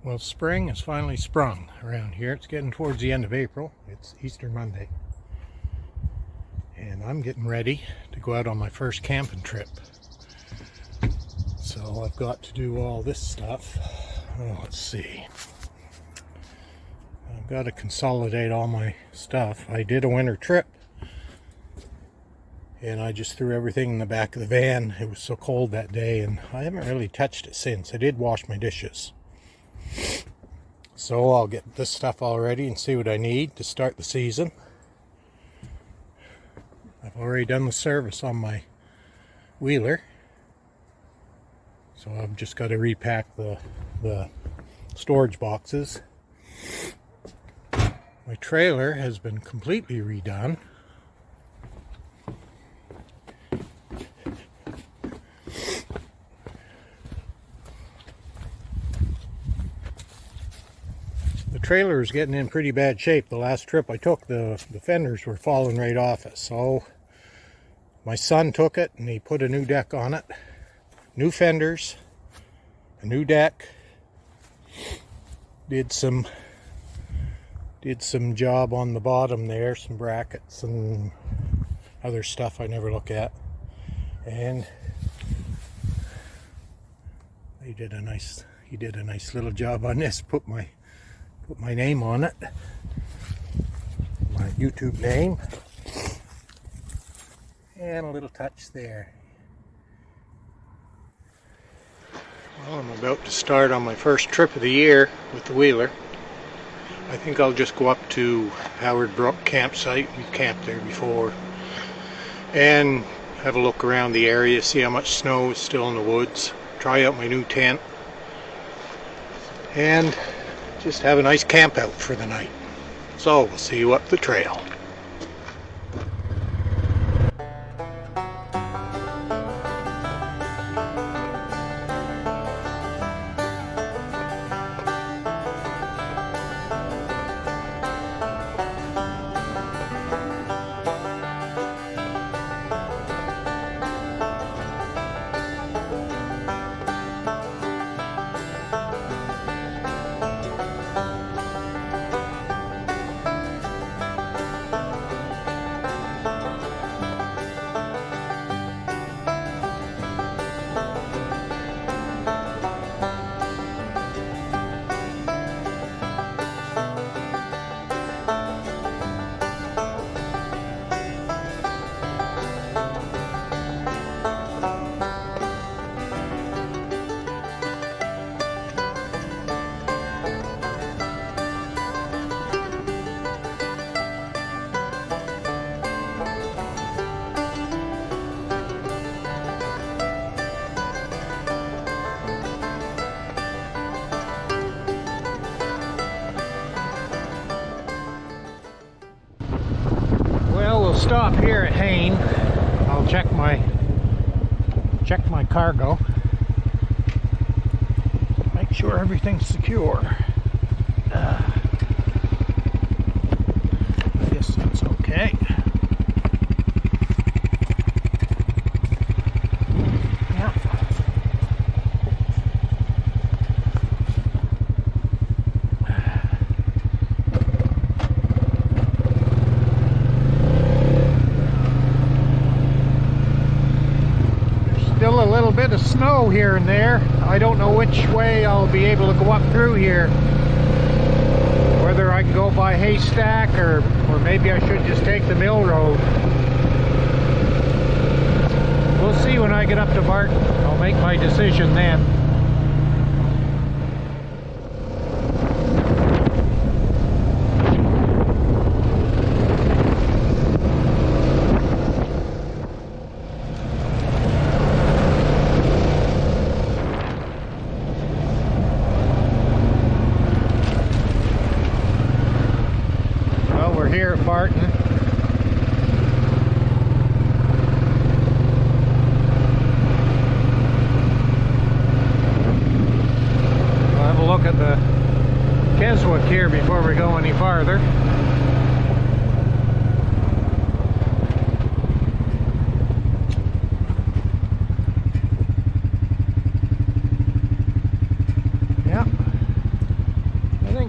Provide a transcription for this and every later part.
Well, spring has finally sprung around here. It's getting towards the end of April. It's Easter Monday. And I'm getting ready to go out on my first camping trip. So I've got to do all this stuff. Oh, let's see. I've got to consolidate all my stuff. I did a winter trip. And I just threw everything in the back of the van. It was so cold that day, and I haven't really touched it since. I did wash my dishes. So I'll get this stuff all ready and see what I need to start the season. I've already done the service on my wheeler. So I've just got to repack the storage boxes. My trailer has been completely redone. The trailer is getting in pretty bad shape. The last trip I took, the fenders were falling right off it. So my son took it and he put a new deck on it. New fenders, a new deck. Did some job on the bottom there, some brackets and other stuff I never look at. And he did a nice little job on this. Put my name on it, my YouTube name, and a little touch there. Well, I'm about to start on my first trip of the year with the wheeler. I think I'll just go up to Howard Brook campsite. We've camped there before, and have a look around the area, see how much snow is still in the woods, try out my new tent, and just have a nice camp out for the night. So we'll see you up the trail. Stop here at Hain. I'll check my cargo. Make sure everything's secure. I guess that's okay. Yeah. Still a little bit of snow here and there. I don't know which way I'll be able to go up through here. Whether I can go by Haystack or maybe I should just take the mill road. We'll see when I get up to Barton. I'll make my decision then. Here at Barton. We'll have a look at the Keswick here before we go any farther.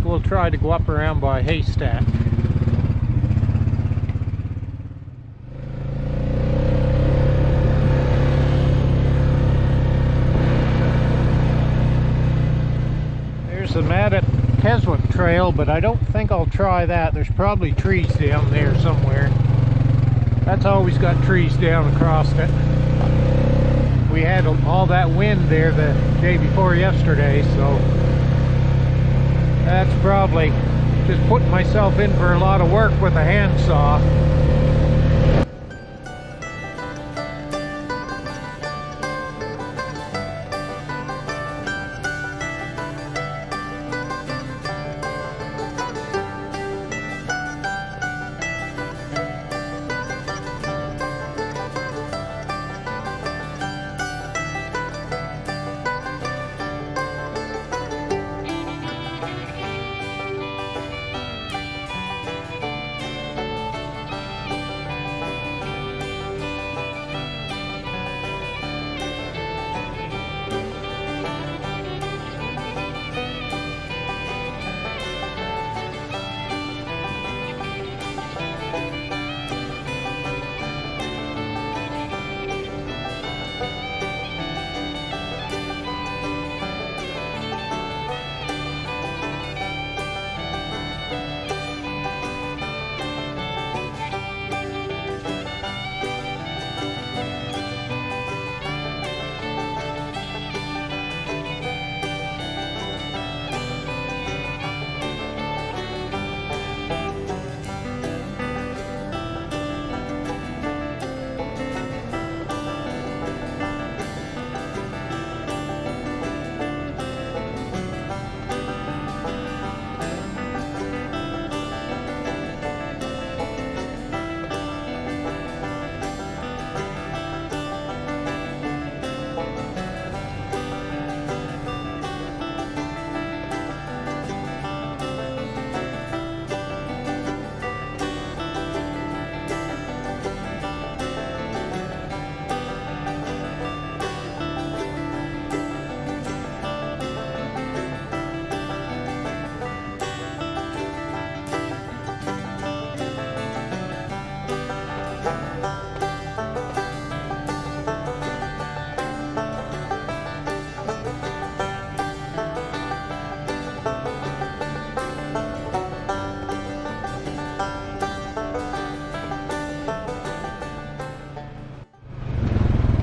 we'll try to go up around by Haystack. There's the Madat Keswick Trail, but I don't think I'll try that. There's probably trees down there somewhere. That's always got trees down across it. We had all that wind there the day before yesterday, so that's probably just putting myself in for a lot of work with a handsaw.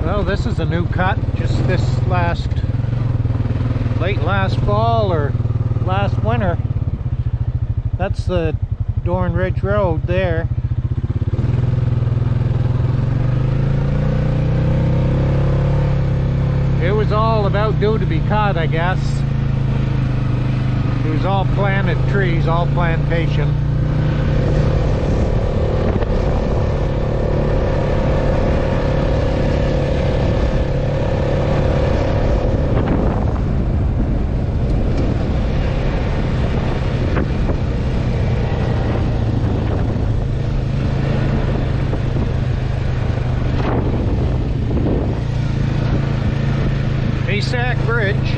Well, this is a new cut, just this late last fall or last winter. That's the Dorn Ridge Road there. It was all about due to be cut, I guess. It was all planted trees, all plantation. Bridge.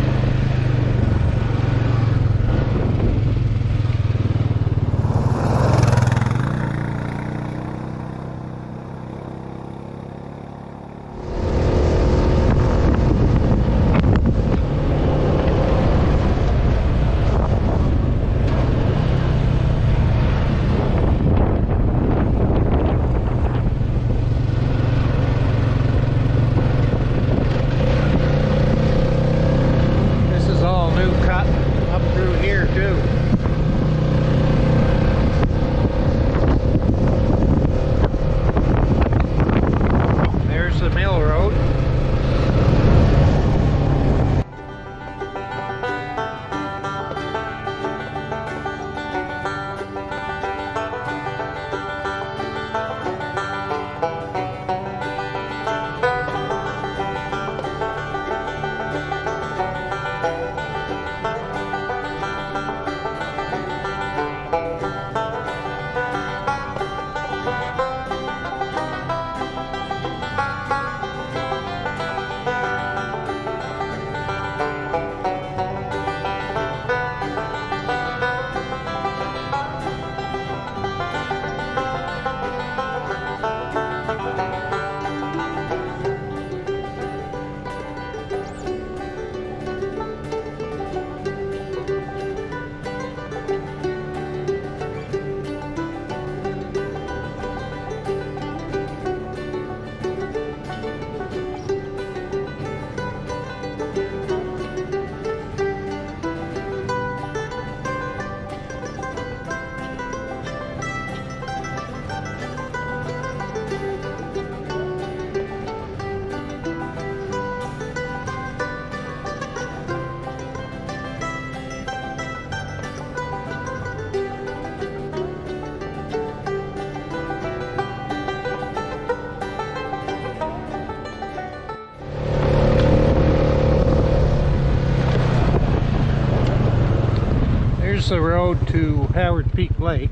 Here's the road to Howard Peak Lake.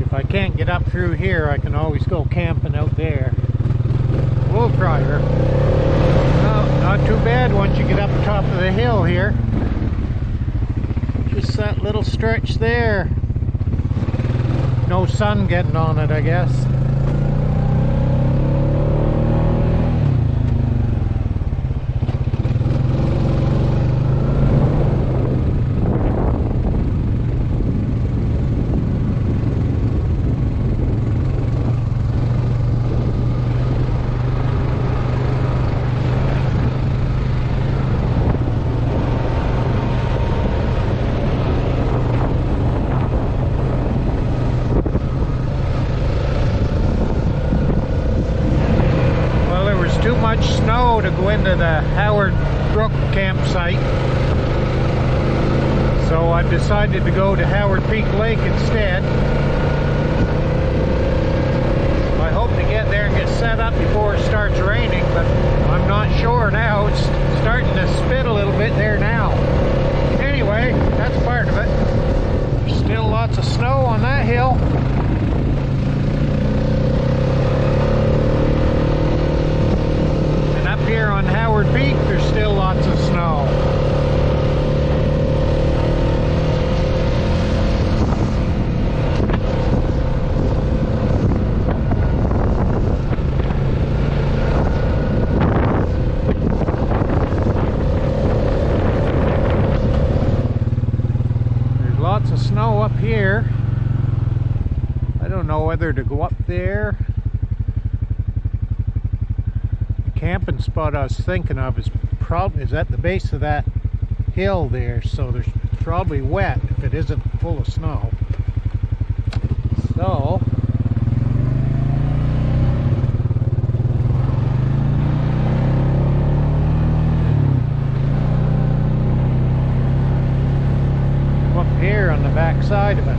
If I can't get up through here, I can always go camping out there. A little drier. Well, not too bad once you get up the top of the hill here. Just that little stretch there. No sun getting on it, I guess. Snow to go into the Howard Brook campsite, so I've decided to go to Howard Peak Lake instead. I hope to get there and get set up before it starts raining, but I'm not sure now. It's starting to spit a little bit there now. Anyway, that's part of it. There's still lots of snow on that hill. Here on Howard Peak, there's still lots of snow. There's lots of snow up here. I don't know whether to go up there. Camping spot I was thinking of is at the base of that hill there, so there's probably wet if it isn't full of snow. So up here on the back side of it.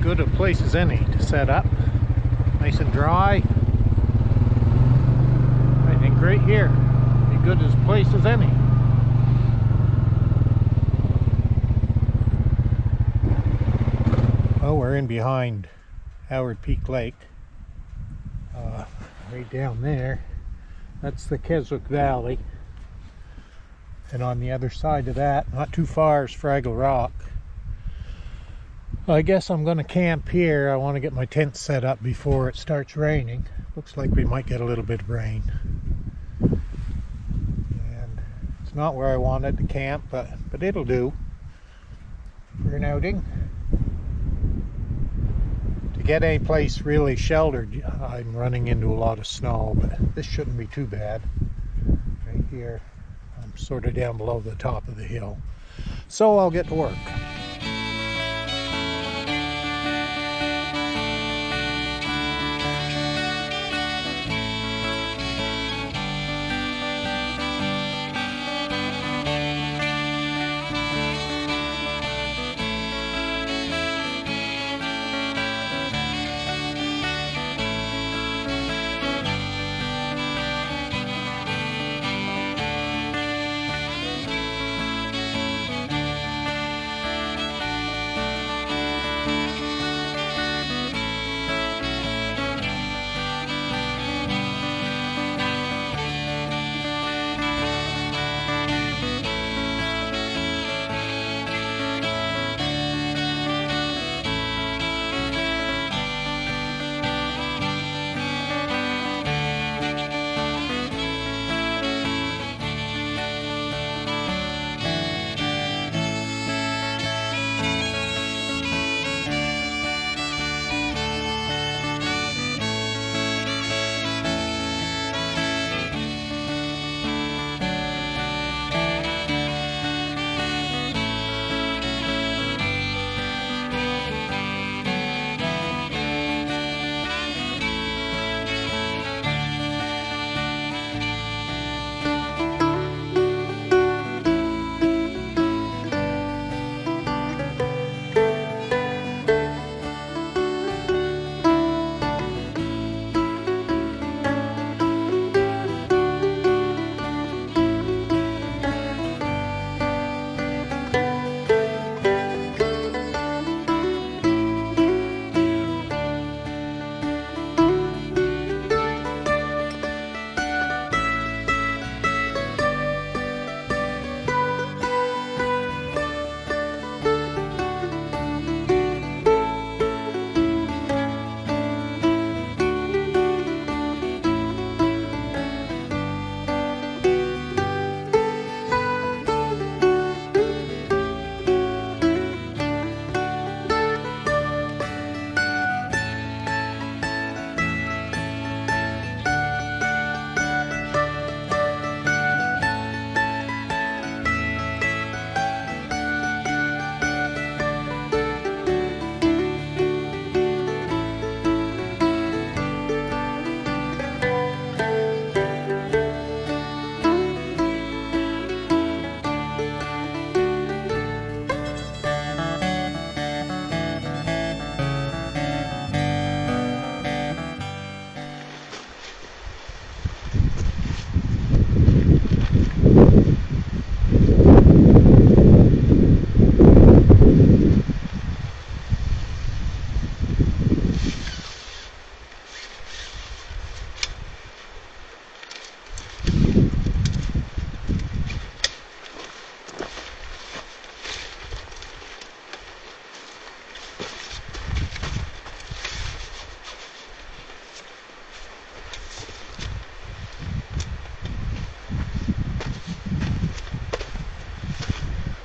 Good a place as any to set up. Nice and dry. I think right here be good as place as any. Oh, we're in behind Howard Peak Lake. Right down there, that's the Keswick Valley. And on the other side of that, not too far, is Fraggle Rock. I guess I'm going to camp here. I want to get my tent set up before it starts raining. Looks like we might get a little bit of rain. And it's not where I wanted to camp, but it'll do for an outing. To get any place really sheltered, I'm running into a lot of snow, but this shouldn't be too bad. Right here, I'm sort of down below the top of the hill. So I'll get to work.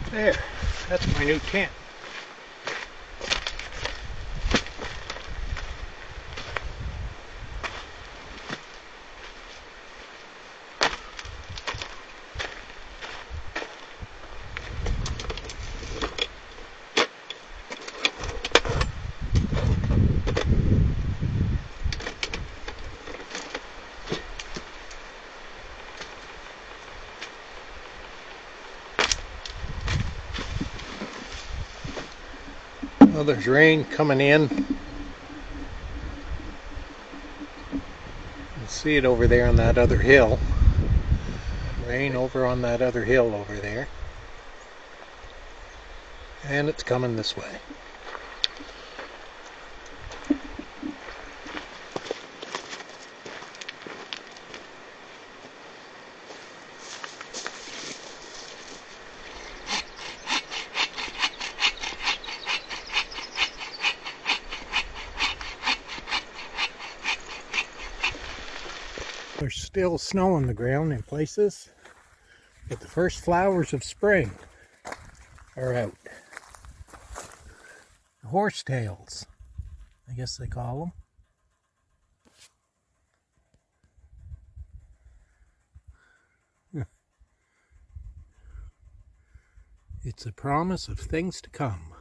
There, that's my new tent. Well, there's rain coming in. You can see it over there on that other hill. Rain over on that other hill over there. And it's coming this way. There's still snow on the ground in places, but the first flowers of spring are out. Horsetails, I guess they call them. It's a promise of things to come.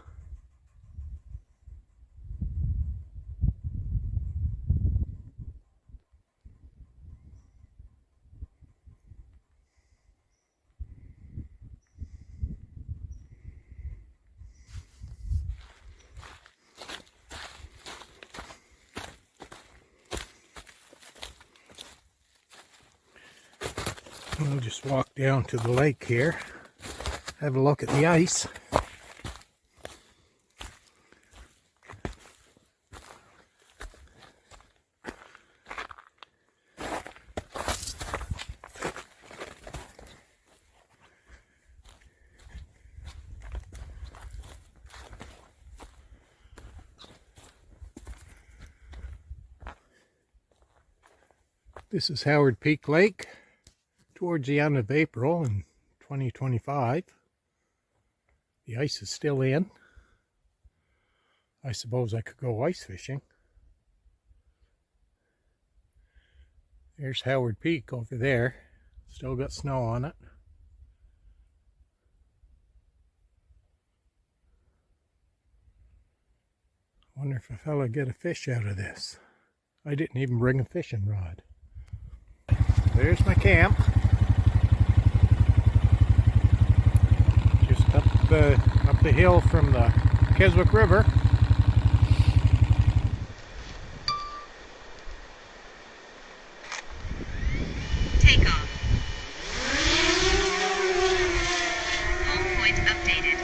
We'll just walk down to the lake here, have a look at the ice. This is Howard Peak Lake towards the end of April in 2025. The ice is still in. I suppose I could go ice fishing. There's Howard Peak over there. Still got snow on it. Wonder if a fella get a fish out of this. I didn't even bring a fishing rod. There's my camp. Just up the hill from the Keswick River. Take off. Home point updated.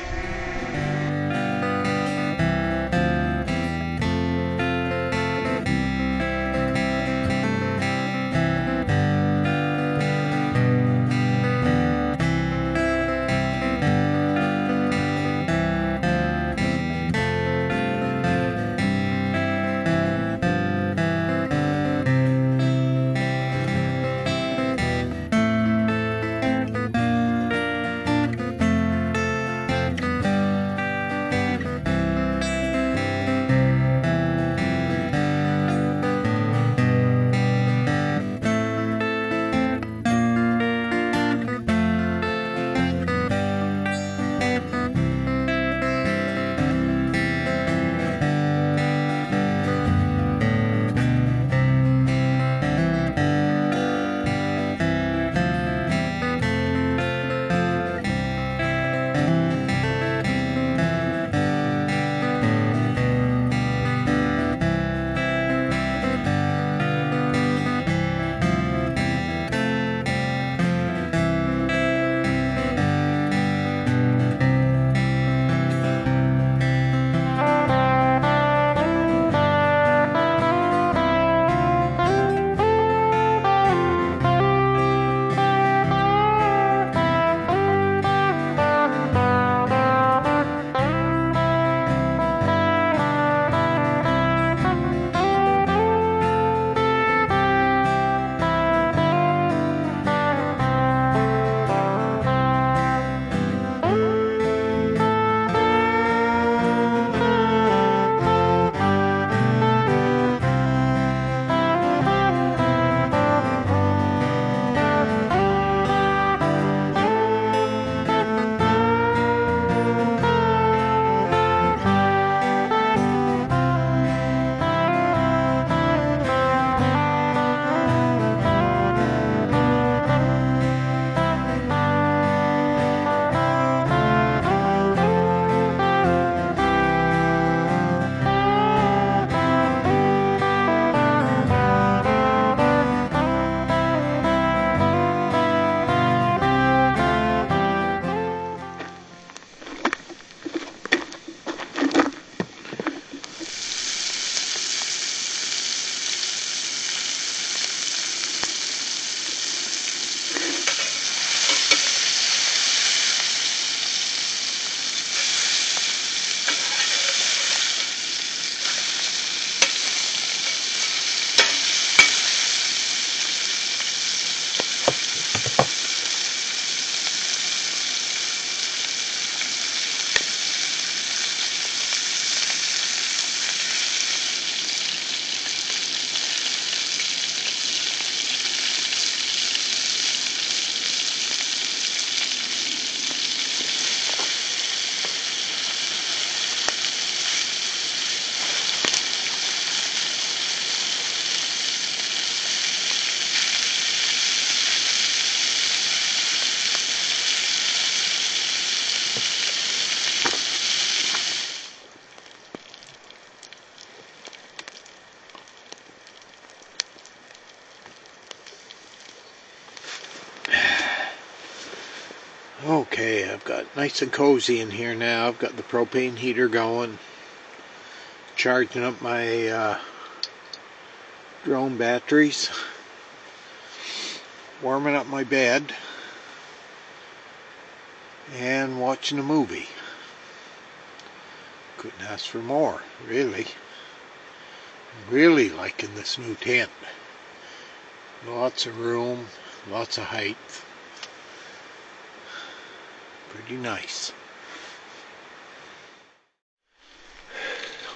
Nice and cozy in here now. I've got the propane heater going, charging up my drone batteries, warming up my bed, and watching a movie. Couldn't ask for more, really. Really liking this new tent. Lots of room, lots of height. Pretty nice.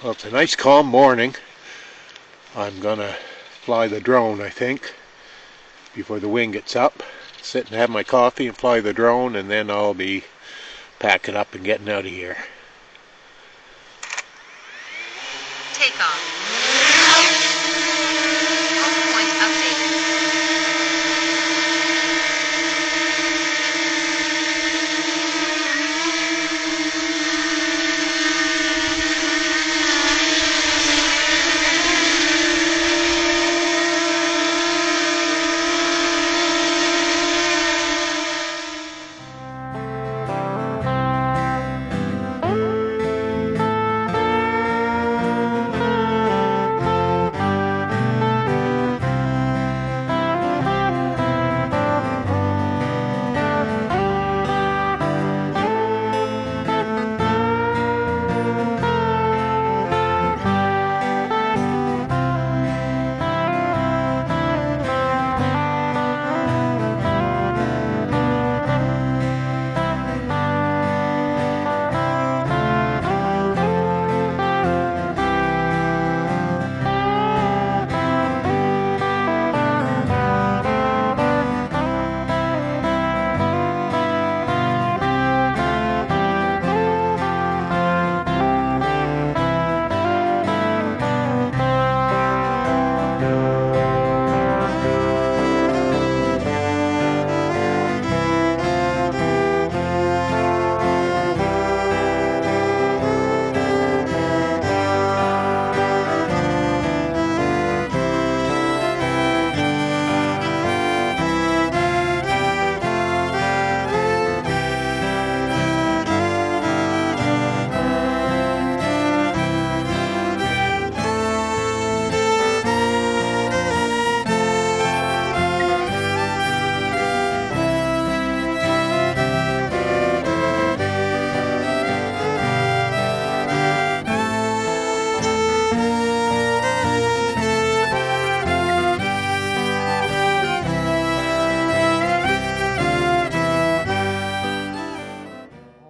Well, it's a nice calm morning. I'm gonna fly the drone, I think, before the wind gets up. Sit and have my coffee and fly the drone, and then I'll be packing up and getting out of here. Take off. Home point updated.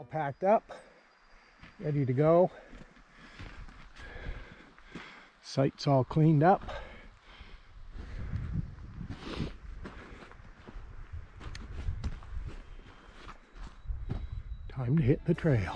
Packed up, ready to go. Site's all cleaned up. Time to hit the trail.